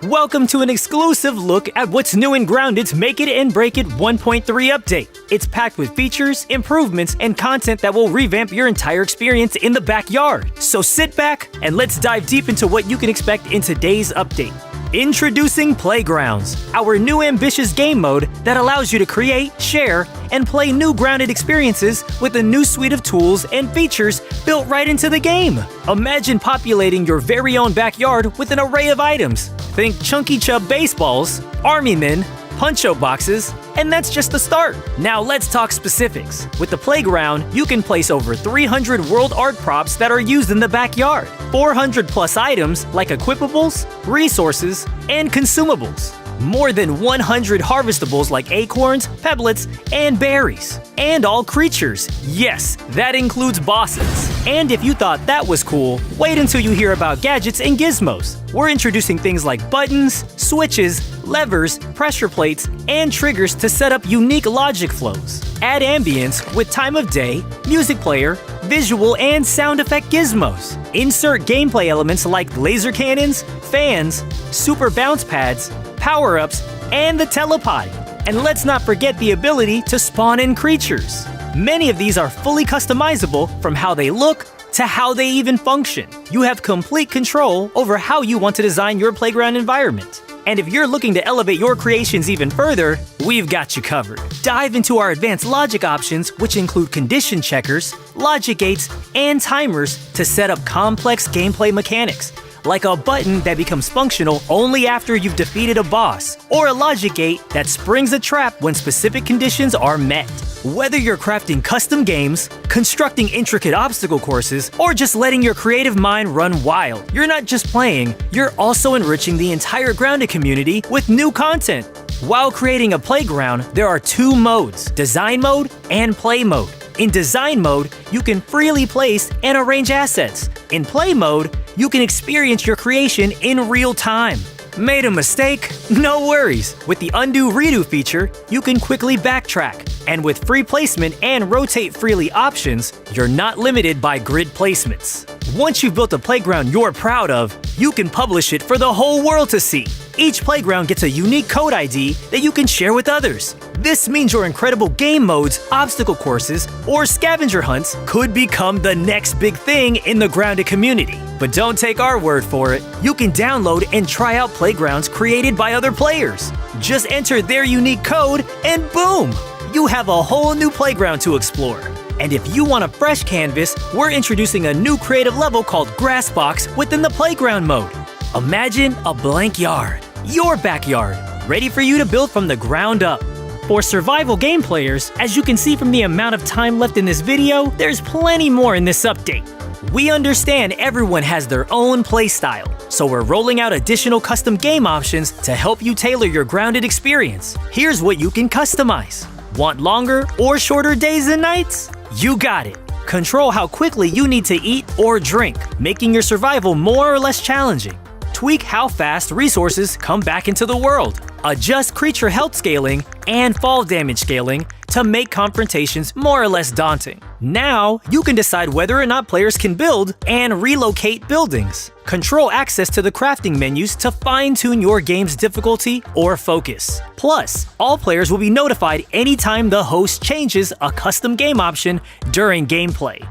Welcome to an exclusive look at what's new in Grounded's Make It and Break It 1.3 update. It's packed with features, improvements, and content that will revamp your entire experience in the backyard. So sit back and let's dive deep into what you can expect in today's update. Introducing Playgrounds, our new ambitious game mode that allows you to create, share, and play new Grounded experiences with a new suite of tools and features built right into the game. Imagine populating your very own backyard with an array of items. Think Chunky Chub baseballs, army men, punch-out boxes, and that's just the start. Now let's talk specifics. With the Playground, you can place over 300 world art props that are used in the backyard, 400 plus items like equipables, resources, and consumables, more than 100 harvestables like acorns, pebblets, and berries, and all creatures. Yes, that includes bosses. And if you thought that was cool, wait until you hear about gadgets and gizmos. We're introducing things like buttons, switches, levers, pressure plates, and triggers to set up unique logic flows. Add ambience with time of day, music player, visual and sound effect gizmos. Insert gameplay elements like laser cannons, fans, super bounce pads, power-ups, and the telepod. And let's not forget the ability to spawn in creatures. Many of these are fully customizable from how they look to how they even function. You have complete control over how you want to design your playground environment. And if you're looking to elevate your creations even further, we've got you covered. Dive into our advanced logic options, which include condition checkers, logic gates, and timers to set up complex gameplay mechanics, like a button that becomes functional only after you've defeated a boss, or a logic gate that springs a trap when specific conditions are met. Whether you're crafting custom games, constructing intricate obstacle courses, or just letting your creative mind run wild, you're not just playing, you're also enriching the entire Grounded community with new content. While creating a playground, there are two modes, Design Mode and Play Mode. In Design Mode, you can freely place and arrange assets. In Play Mode, you can experience your creation in real time. Made a mistake? No worries. With the Undo Redo feature, you can quickly backtrack. And with free placement and rotate freely options, you're not limited by grid placements. Once you've built a playground you're proud of, you can publish it for the whole world to see. Each playground gets a unique code ID that you can share with others. This means your incredible game modes, obstacle courses, or scavenger hunts could become the next big thing in the Grounded community. But don't take our word for it. You can download and try out playgrounds created by other players. Just enter their unique code and boom! You have a whole new playground to explore. And if you want a fresh canvas, we're introducing a new creative level called Grass Box within the Playground mode. Imagine a blank yard, your backyard, ready for you to build from the ground up. For survival game players, as you can see from the amount of time left in this video, there's plenty more in this update. We understand everyone has their own play style, so we're rolling out additional custom game options to help you tailor your Grounded experience. Here's what you can customize. Want longer or shorter days and nights? You got it. Control how quickly you need to eat or drink, making your survival more or less challenging. Tweak how fast resources come back into the world. Adjust creature health scaling and fall damage scaling to make confrontations more or less daunting. Now, you can decide whether or not players can build and relocate buildings. Control access to the crafting menus to fine-tune your game's difficulty or focus. Plus, all players will be notified anytime the host changes a custom game option during gameplay.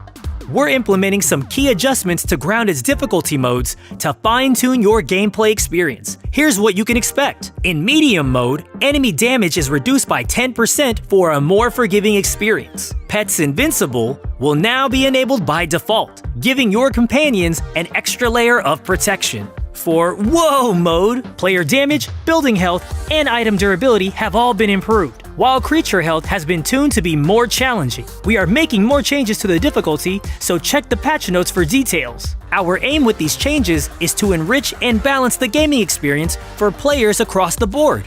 We're implementing some key adjustments to Grounded's difficulty modes to fine-tune your gameplay experience. Here's what you can expect. In Medium mode, enemy damage is reduced by 10% for a more forgiving experience. Pets Invincible will now be enabled by default, giving your companions an extra layer of protection. For Whoa mode, player damage, building health, and item durability have all been improved, while creature health has been tuned to be more challenging. We are making more changes to the difficulty, so check the patch notes for details. Our aim with these changes is to enrich and balance the gaming experience for players across the board.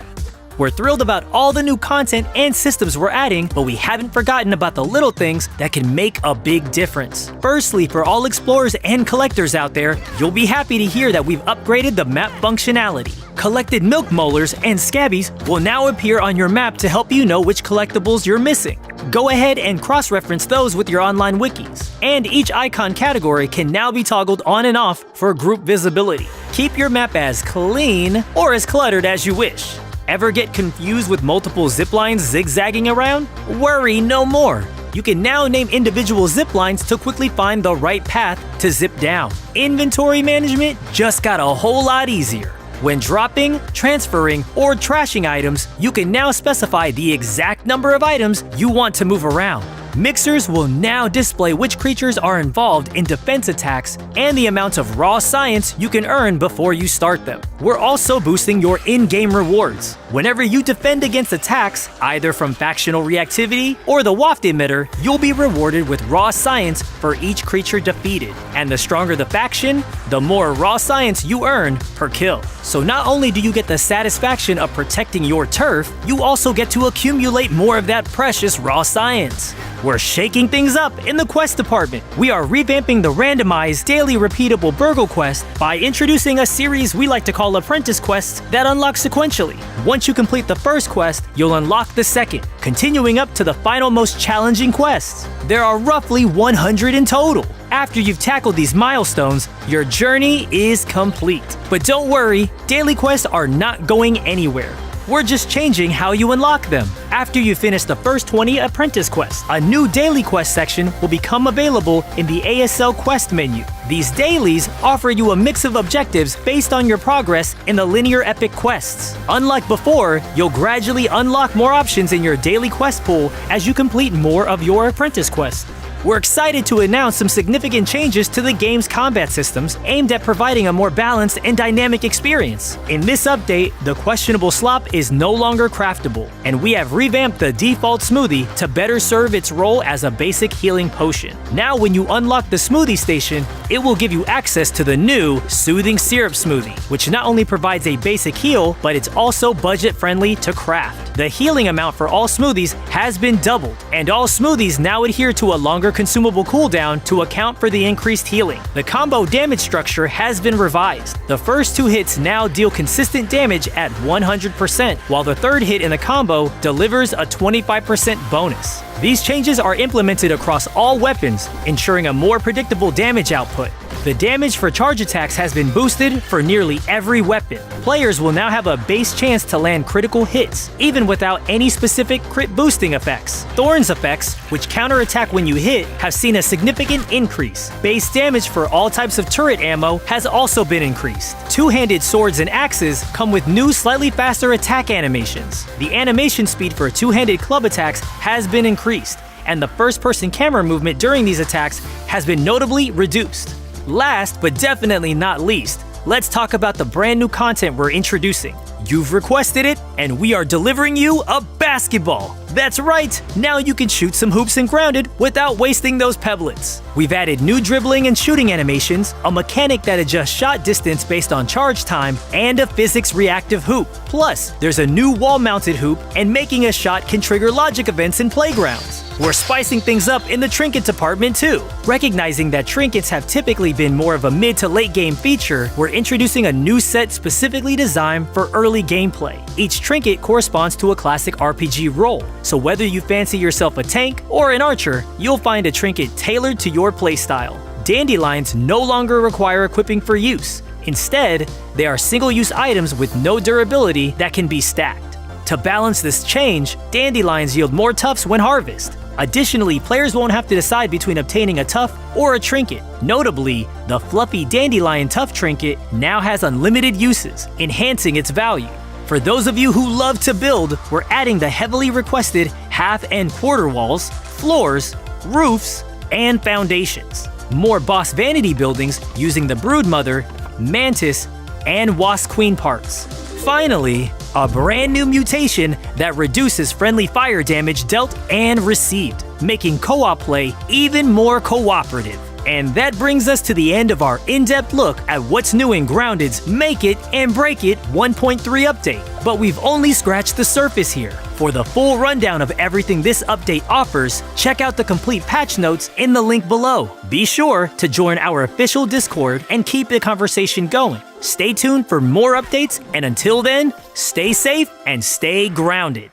We're thrilled about all the new content and systems we're adding, but we haven't forgotten about the little things that can make a big difference. Firstly, for all explorers and collectors out there, you'll be happy to hear that we've upgraded the map functionality. Collected milk molars and scabbies will now appear on your map to help you know which collectibles you're missing. Go ahead and cross-reference those with your online wikis. And each icon category can now be toggled on and off for group visibility. Keep your map as clean or as cluttered as you wish. Ever get confused with multiple zip lines zigzagging around? Worry no more. You can now name individual zip lines to quickly find the right path to zip down. Inventory management just got a whole lot easier. When dropping, transferring, or trashing items, you can now specify the exact number of items you want to move around. Mixers will now display which creatures are involved in defense attacks and the amount of raw science you can earn before you start them. We're also boosting your in-game rewards. Whenever you defend against attacks, either from factional reactivity or the waft emitter, you'll be rewarded with raw science for each creature defeated. And the stronger the faction, the more raw science you earn per kill. So not only do you get the satisfaction of protecting your turf, you also get to accumulate more of that precious raw science. We're shaking things up in the quest department. We are revamping the randomized daily repeatable Burgle quest by introducing a series we like to call apprentice quests that unlock sequentially. Once you complete the first quest, you'll unlock the second, continuing up to the final most challenging quests. There are roughly 100 in total. After you've tackled these milestones, your journey is complete. But don't worry, daily quests are not going anywhere. We're just changing how you unlock them. After you finish the first 20 apprentice quests, a new daily quest section will become available in the ASL quest menu. These dailies offer you a mix of objectives based on your progress in the linear epic quests. Unlike before, you'll gradually unlock more options in your daily quest pool as you complete more of your apprentice quests. We're excited to announce some significant changes to the game's combat systems aimed at providing a more balanced and dynamic experience. In this update, the questionable slop is no longer craftable, and we have revamped the default smoothie to better serve its role as a basic healing potion. Now when you unlock the smoothie station, it will give you access to the new Soothing Syrup Smoothie, which not only provides a basic heal, but it's also budget-friendly to craft. The healing amount for all smoothies has been doubled, and all smoothies now adhere to a longer consumable cooldown to account for the increased healing. The combo damage structure has been revised. The first 2 hits now deal consistent damage at 100%, while the third hit in the combo delivers a 25% bonus. These changes are implemented across all weapons, ensuring a more predictable damage output. The damage for charge attacks has been boosted for nearly every weapon. Players will now have a base chance to land critical hits, even without any specific crit boosting effects. Thorns effects, which counterattack when you hit, have seen a significant increase. Base damage for all types of turret ammo has also been increased. Two-handed swords and axes come with new slightly faster attack animations. The animation speed for two-handed club attacks has been increased, and the first-person camera movement during these attacks has been notably reduced. Last, but definitely not least, let's talk about the brand new content we're introducing. You've requested it, and we are delivering you a basketball. That's right, now you can shoot some hoops in Grounded without wasting those pebblets. We've added new dribbling and shooting animations, a mechanic that adjusts shot distance based on charge time, and a physics reactive hoop. Plus, there's a new wall-mounted hoop, and making a shot can trigger logic events in playgrounds. We're spicing things up in the trinket department too. Recognizing that trinkets have typically been more of a mid to late game feature, we're introducing a new set specifically designed for early gameplay. Each trinket corresponds to a classic RPG role, so whether you fancy yourself a tank or an archer, you'll find a trinket tailored to your playstyle. Dandelions no longer require equipping for use. Instead, they are single-use items with no durability that can be stacked. To balance this change, dandelions yield more tufts when harvested. Additionally, players won't have to decide between obtaining a tuft or a trinket. Notably, the fluffy dandelion tuft trinket now has unlimited uses, enhancing its value. For those of you who love to build, we're adding the heavily requested half and quarter walls, floors, roofs, and foundations. More boss vanity buildings using the Broodmother, Mantis, and Wasp Queen parts. Finally, a brand new mutation that reduces friendly fire damage dealt and received, making co-op play even more cooperative. And that brings us to the end of our in-depth look at what's new in Grounded's Make It and Break It 1.3 update. But we've only scratched the surface here. For the full rundown of everything this update offers, check out the complete patch notes in the link below. Be sure to join our official Discord and keep the conversation going. Stay tuned for more updates, and until then, stay safe and stay grounded.